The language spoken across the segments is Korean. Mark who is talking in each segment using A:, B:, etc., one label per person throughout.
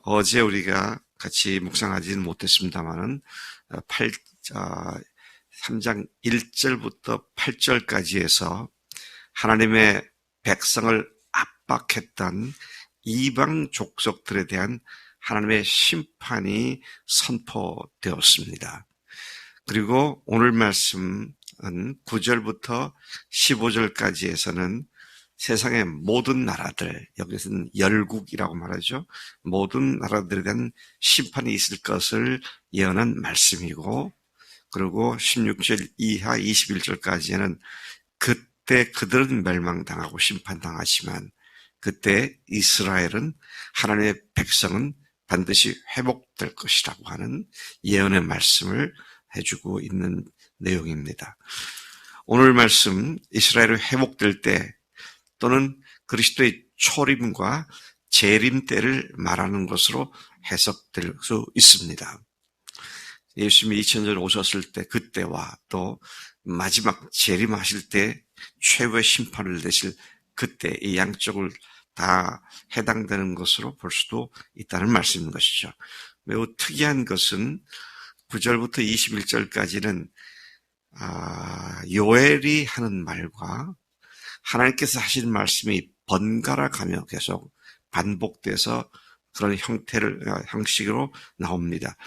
A: 어제 우리가 같이 묵상하지는 못했습니다만은 3장 1절부터 8절까지 해서 하나님의 백성을 압박했던 이방 족속들에 대한 하나님의 심판이 선포되었습니다. 그리고 오늘 말씀은 9절부터 15절까지 해서는 세상의 모든 나라들, 여기서는 열국이라고 말하죠. 모든 나라들에 대한 심판이 있을 것을 예언한 말씀이고, 그리고 16절 이하 21절까지는 그때 그들은 멸망당하고 심판당하지만 그때 이스라엘은, 하나님의 백성은 반드시 회복될 것이라고 하는 예언의 말씀을 해주고 있는 내용입니다. 오늘 말씀, 이스라엘이 회복될 때 또는 그리스도의 초림과 재림 때를 말하는 것으로 해석될 수 있습니다. 예수님이 2000년 오셨을 때 그때와 또 마지막 재림하실 때 최후의 심판을 내실 그때, 이 양쪽을 다 해당되는 것으로 볼 수도 있다는 말씀인 것이죠. 매우 특이한 것은 9절부터 21절까지는 요엘이 하는 말과 하나님께서 하신 말씀이 번갈아 가며 계속 반복돼서 그런 형식으로 나옵니다.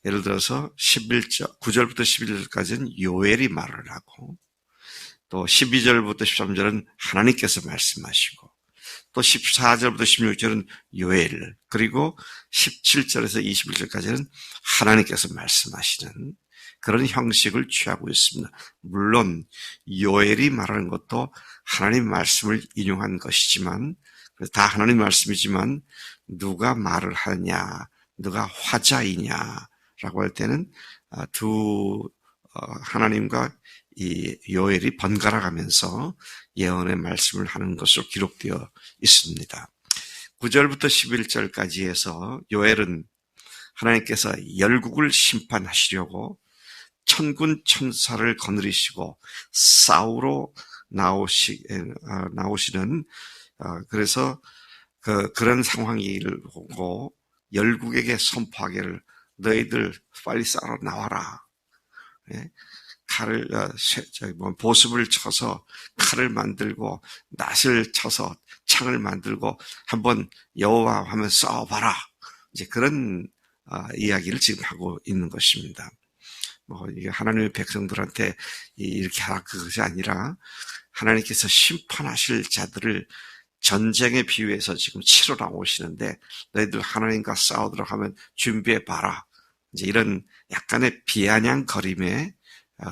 A: 예를 들어서 9절부터 11절까지는 요엘이 말을 하고, 또 12절부터 13절은 하나님께서 말씀하시고, 또 14절부터 16절은 요엘, 그리고 17절에서 21절까지는 하나님께서 말씀하시는 그런 형식을 취하고 있습니다. 물론 요엘이 말하는 것도 하나님 말씀을 인용한 것이지만, 다 하나님 말씀이지만 누가 말을 하느냐, 누가 화자이냐라고 할 때는 하나님과 이 요엘이 번갈아 가면서 예언의 말씀을 하는 것으로 기록되어 있습니다. 9절부터 11절까지 해서 요엘은 하나님께서 열국을 심판하시려고 천군 천사를 거느리시고 싸우러 나오시는, 그래서 그런 상황을 보고 열국에게 선포하기를, 너희들 빨리 싸우러 나와라. 보습을 쳐서 칼을 만들고 낫을 쳐서 창을 만들고 한번 여호와 하면 싸워봐라. 이제 그런 이야기를 지금 하고 있는 것입니다. 이게 하나님의 백성들한테 이렇게 하라 그것이 아니라 하나님께서 심판하실 자들을 전쟁에 비유해서 지금 치러 나오시는데, 너희들 하나님과 싸우도록 하면 준비해봐라. 이제 이런 약간의 비아냥거림의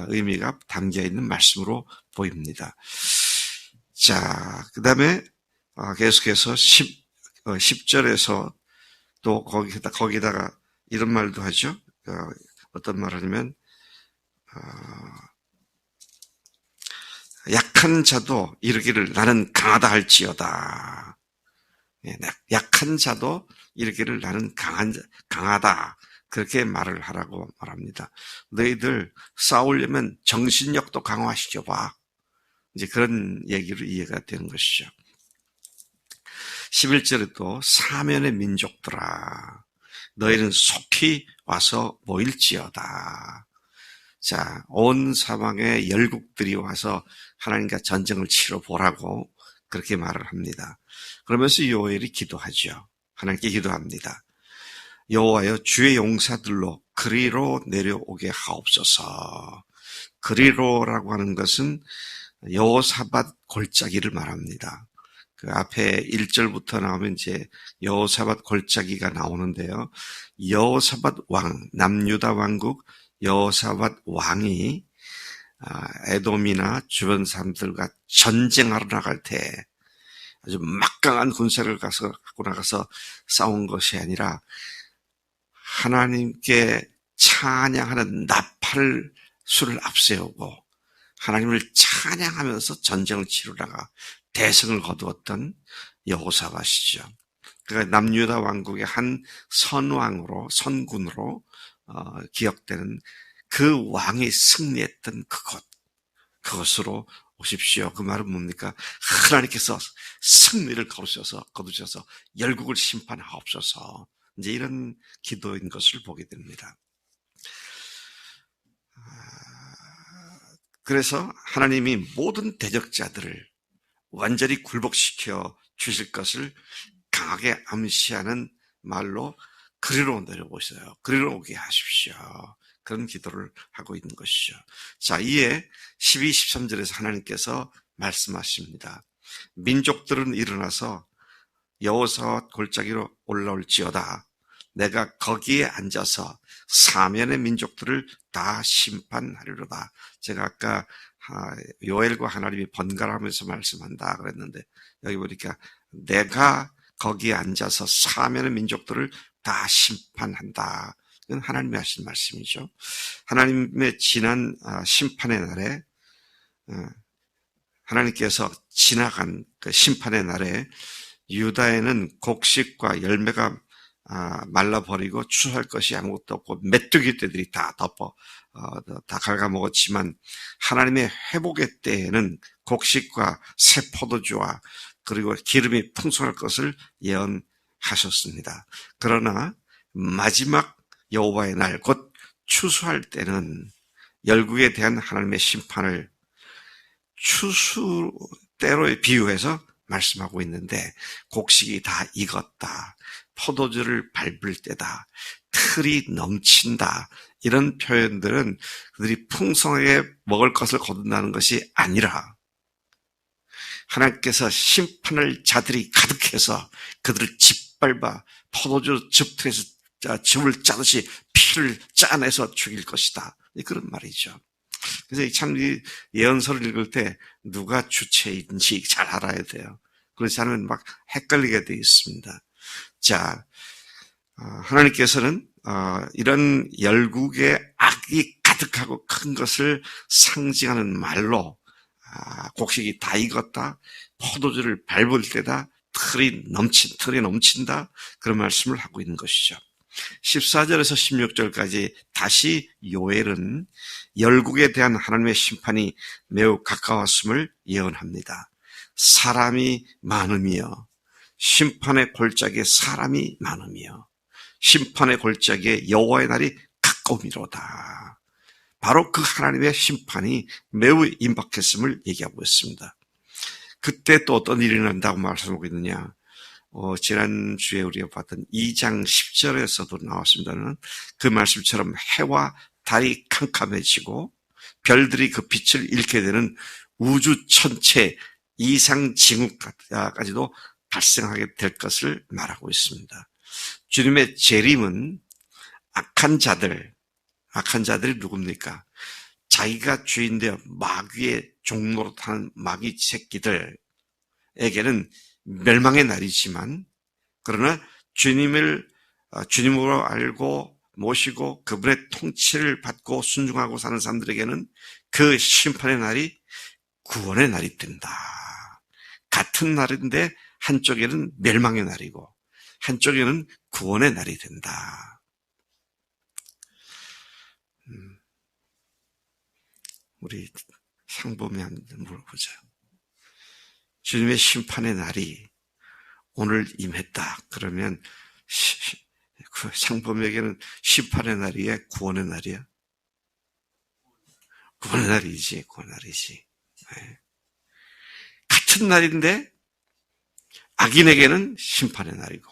A: 의미가 담겨 있는 말씀으로 보입니다. 자, 그 다음에 계속해서 10절에서 또 거기다가 이런 말도 하죠. 어떤 말 하냐면, 약한 자도 이르기를 나는 강하다 할지어다. 약한 자도 이르기를 나는 강하다. 그렇게 말을 하라고 말합니다. 너희들 싸우려면 정신력도 강화시켜봐. 이제 그런 얘기로 이해가 되는 것이죠. 11절에 또 사면의 민족들아, 너희는 속히 와서 모일지어다. 자, 온 사방의 열국들이 와서 하나님과 전쟁을 치러 보라고 그렇게 말을 합니다. 그러면서 요엘이 기도하죠. 하나님께 기도합니다. 여호와여, 주의 용사들로 그리로 내려오게 하옵소서. 그리로라고 하는 것은 여호사밧 골짜기를 말합니다. 그 앞에 1절부터 나오면 이제 여호사밧 골짜기가 나오는데요. 여호사밧 왕, 남유다 왕국 여호사밧 왕이 에돔이나 주변 사람들과 전쟁하러 나갈 때 아주 막강한 군사를 갖고 나가서 싸운 것이 아니라 하나님께 찬양하는 나팔 수를 앞세우고 하나님을 찬양하면서 전쟁을 치르다가 대승을 거두었던 여호사밧이죠. 그러니까 남유다 왕국의 한 선군으로 기억되는 그 왕이 승리했던 그것으로 보십시오. 그 말은 뭡니까? 하나님께서 승리를 거두셔서 열국을 심판하옵소서. 이제 이런 기도인 것을 보게 됩니다. 그래서 하나님이 모든 대적자들을 완전히 굴복시켜 주실 것을 강하게 암시하는 말로 그리로 내려오세요. 그리로 오게 하십시오. 그런 기도를 하고 있는 것이죠. 자, 이에 12, 13절에서 하나님께서 말씀하십니다. 민족들은 일어나서 여호사밧 골짜기로 올라올지어다. 내가 거기에 앉아서 사면의 민족들을 다 심판하리로다. 제가 아까 요엘과 하나님이 번갈아가면서 말씀한다 그랬는데 여기 보니까 내가 거기에 앉아서 사면의 민족들을 다 심판한다. 이건 하나님이 하신 말씀이죠. 하나님의 지난 심판의 날에 하나님께서 지나간 그 심판의 날에 유다에는 곡식과 열매가 말라버리고 추수할 것이 아무것도 없고 메뚜기 떼들이 다 다 갉아먹었지만 하나님의 회복의 때에는 곡식과 새 포도주와 그리고 기름이 풍성할 것을 예언하셨습니다. 그러나 마지막 여호와의 날, 곧 추수할 때는 열국에 대한 하나님의 심판을 추수 때로 비유해서 말씀하고 있는데 곡식이 다 익었다. 포도주를 밟을 때다. 틀이 넘친다. 이런 표현들은 그들이 풍성하게 먹을 것을 거둔다는 것이 아니라 하나님께서 심판을 자들이 가득해서 그들을 짓밟아 포도주 즙틀에서 즙을 짜듯이 피를 짜내서 죽일 것이다. 그런 말이죠. 그래서 참 이 예언서를 읽을 때 누가 주체인지 잘 알아야 돼요. 그렇지 않으면 막 헷갈리게 되어 있습니다. 자, 하나님께서는 이런 열국의 악이 가득하고 큰 것을 상징하는 말로 곡식이 다 익었다, 포도주를 밟을 때다, 틀이 넘친다, 그런 말씀을 하고 있는 것이죠. 14절에서 16절까지 다시 요엘은 열국에 대한 하나님의 심판이 매우 가까웠음을 예언합니다. 사람이 많으며 심판의 골짜기에 사람이 많으며 심판의 골짜기에 여호와의 날이 가까우미로다. 바로 그 하나님의 심판이 매우 임박했음을 얘기하고 있습니다. 그때 또 어떤 일이 난다고 말씀하고 있느냐. 지난주에 우리가 봤던 2장 10절에서도 나왔습니다는 그 말씀처럼 해와 달이 캄캄해지고 별들이 그 빛을 잃게 되는 우주 천체 이상 징후까지도 발생하게 될 것을 말하고 있습니다. 주님의 재림은 악한 자들이 누굽니까? 자기가 주인되어 마귀의 종로로 타는 마귀 새끼들에게는 멸망의 날이지만 그러나 주님으로 알고 모시고 그분의 통치를 받고 순종하고 사는 사람들에게는 그 심판의 날이 구원의 날이 된다. 같은 날인데 한쪽에는 멸망의 날이고 한쪽에는 구원의 날이 된다. 우리 상범이 한번 물어보자. 주님의 심판의 날이 오늘 임했다. 그러면 그 상범에게는 심판의 날이야? 구원의 날이야? 구원의 날이지. 네. 같은 날인데 악인에게는 심판의 날이고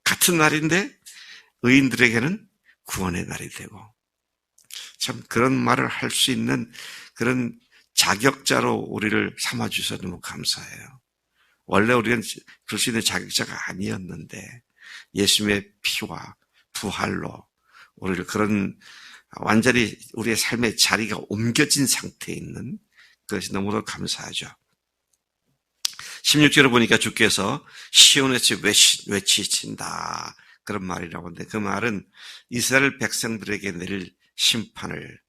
A: 같은 날인데 의인들에게는 구원의 날이 되고 참 그런 말을 할 수 있는 그런 자격자로 우리를 삼아주셔서 너무 감사해요. 원래 우리는 그럴 수 있는 자격자가 아니었는데 예수님의 피와 부활로 우리를 그런 완전히 우리의 삶의 자리가 옮겨진 상태에 있는 그것이 너무도 감사하죠. 16절에 보니까 주께서 시온에서 외치신다 그런 말이라고 하는데 그 말은 이스라엘 백성들에게 내릴 심판을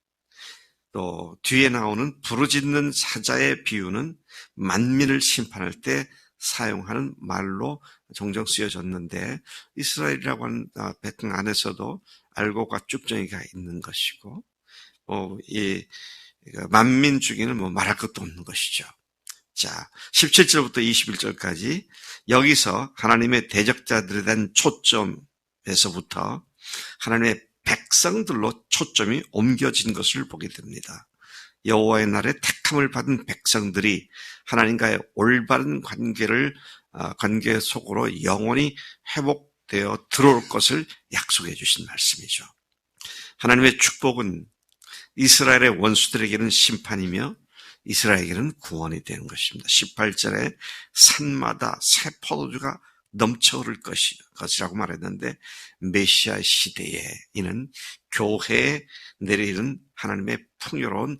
A: 또 뒤에 나오는 부르짖는 사자의 비유는 만민을 심판할 때 사용하는 말로 종종 쓰여졌는데 이스라엘이라고 하는 백성 안에서도 알고가 쭉정이가 있는 것이고 이 만민 중에는 뭐 말할 것도 없는 것이죠. 자, 17절부터 21절까지 여기서 하나님의 대적자들에 대한 초점에서부터 하나님의 백성들로 초점이 옮겨진 것을 보게 됩니다. 여호와의 날에 택함을 받은 백성들이 하나님과의 올바른 관계 속으로 영원히 회복되어 들어올 것을 약속해 주신 말씀이죠. 하나님의 축복은 이스라엘의 원수들에게는 심판이며 이스라엘에게는 구원이 되는 것입니다. 18절에 산마다 새 포도주가 넘쳐 흐를 것이라고 말했는데 메시아 시대에 이는 교회에 내리는 하나님의 풍요로운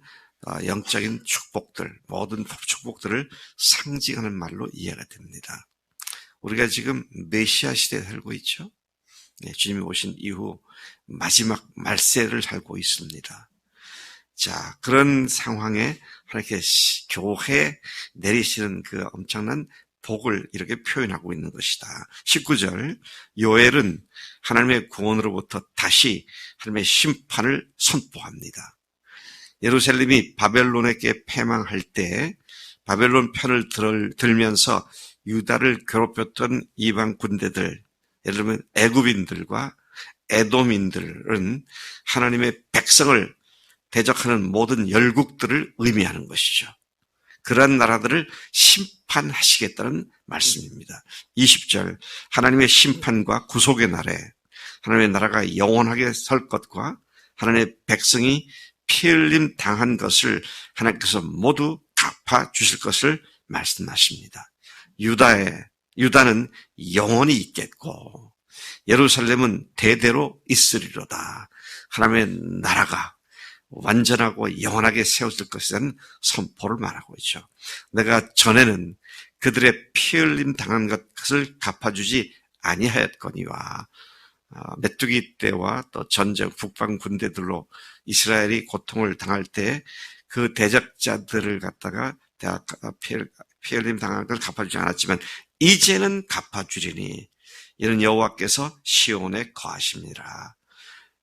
A: 영적인 축복들, 모든 축복들을 상징하는 말로 이해가 됩니다. 우리가 지금 메시아 시대에 살고 있죠. 주님이 오신 이후 마지막 말세를 살고 있습니다. 자, 그런 상황에 하나님께 교회에 내리시는 그 엄청난 복을 이렇게 표현하고 있는 것이다. 19절, 요엘은 하나님의 구원으로부터 다시 하나님의 심판을 선포합니다. 예루살렘이 바벨론에게 패망할 때 바벨론 편을 들면서 유다를 괴롭혔던 이방 군대들, 예를 들면 애굽인들과 에돔인들은 하나님의 백성을 대적하는 모든 열국들을 의미하는 것이죠. 그러한 나라들을 심판하시겠다는 말씀입니다. 20절, 하나님의 심판과 구속의 날에 하나님의 나라가 영원하게 설 것과 하나님의 백성이 피 흘림 당한 것을 하나님께서 모두 갚아 주실 것을 말씀하십니다. 유다는 영원히 있겠고 예루살렘은 대대로 있으리로다. 하나님의 나라가 완전하고 영원하게 세워질 것이라는 선포를 말하고 있죠. 내가 전에는 그들의 피 흘림 당한 것을 갚아주지 아니하였거니와 메뚜기 때와 또 전쟁 북방 군대들로 이스라엘이 고통을 당할 때 그 대적자들을 갖다가 피 흘림 당한 걸 갚아주지 않았지만 이제는 갚아주리니 이는 여호와께서 시온에 거하십니다.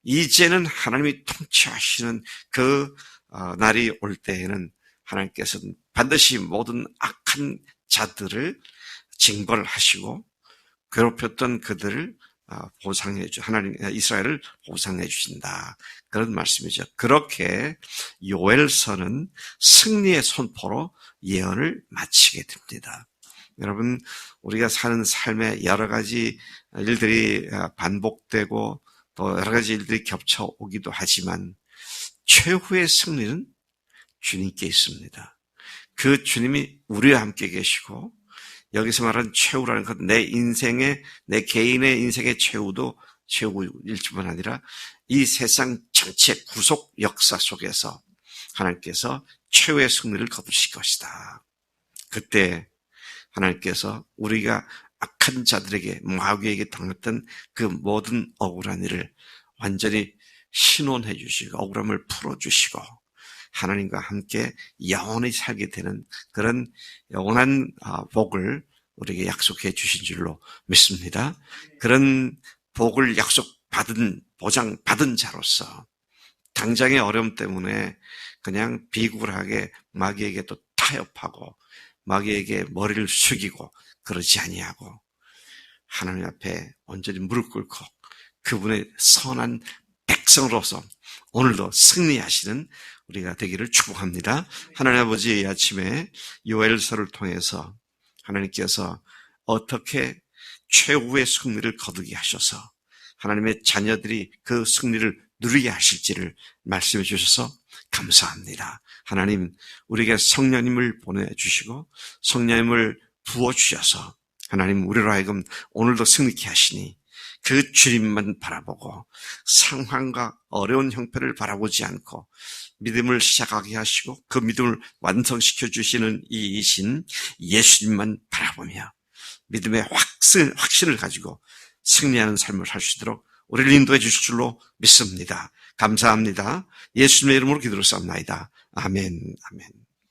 A: 이제는 하나님이 통치하시는 그 날이 올 때에는 하나님께서는 반드시 모든 악한 자들을 징벌하시고 괴롭혔던 그들을 하나님 이스라엘을 보상해 주신다. 그런 말씀이죠. 그렇게 요엘서는 승리의 선포로 예언을 마치게 됩니다. 여러분, 우리가 사는 삶에 여러 가지 일들이 반복되고 또 여러 가지 일들이 겹쳐오기도 하지만 최후의 승리는 주님께 있습니다. 그 주님이 우리와 함께 계시고 여기서 말하는 최후라는 것, 내 개인의 인생의 최후도 최후일 뿐만 아니라 이 세상 전체 구속 역사 속에서 하나님께서 최후의 승리를 거두실 것이다. 그때 하나님께서 우리가 악한 자들에게 마귀에게 당했던 그 모든 억울한 일을 완전히 신원해 주시고 억울함을 풀어주시고 하나님과 함께 영원히 살게 되는 그런 영원한 복을 우리에게 약속해 주신 줄로 믿습니다. 그런 복을 보장받은 자로서 당장의 어려움 때문에 그냥 비굴하게 마귀에게 또 타협하고 마귀에게 머리를 숙이고 그러지 아니하고 하나님 앞에 온전히 무릎 꿇고 그분의 선한 백성으로서 오늘도 승리하시는 우리가 되기를 축복합니다. 하나님 아버지, 이 아침에 요엘서를 통해서 하나님께서 어떻게 최후의 승리를 거두게 하셔서 하나님의 자녀들이 그 승리를 누리게 하실지를 말씀해 주셔서 감사합니다. 하나님, 우리에게 성령님을 보내주시고 성령님을 부어주셔서 하나님 우리로 하여금 오늘도 승리케 하시니 그 주님만 바라보고 상황과 어려운 형편을 바라보지 않고 믿음을 시작하게 하시고 그 믿음을 완성시켜 주시는 이신 예수님만 바라보며 믿음의 확신을 가지고 승리하는 삶을 살 수 있도록 우리를 인도해 주실 줄로 믿습니다. 감사합니다. 예수님의 이름으로 기도를 쌉나이다. 아멘, 아멘.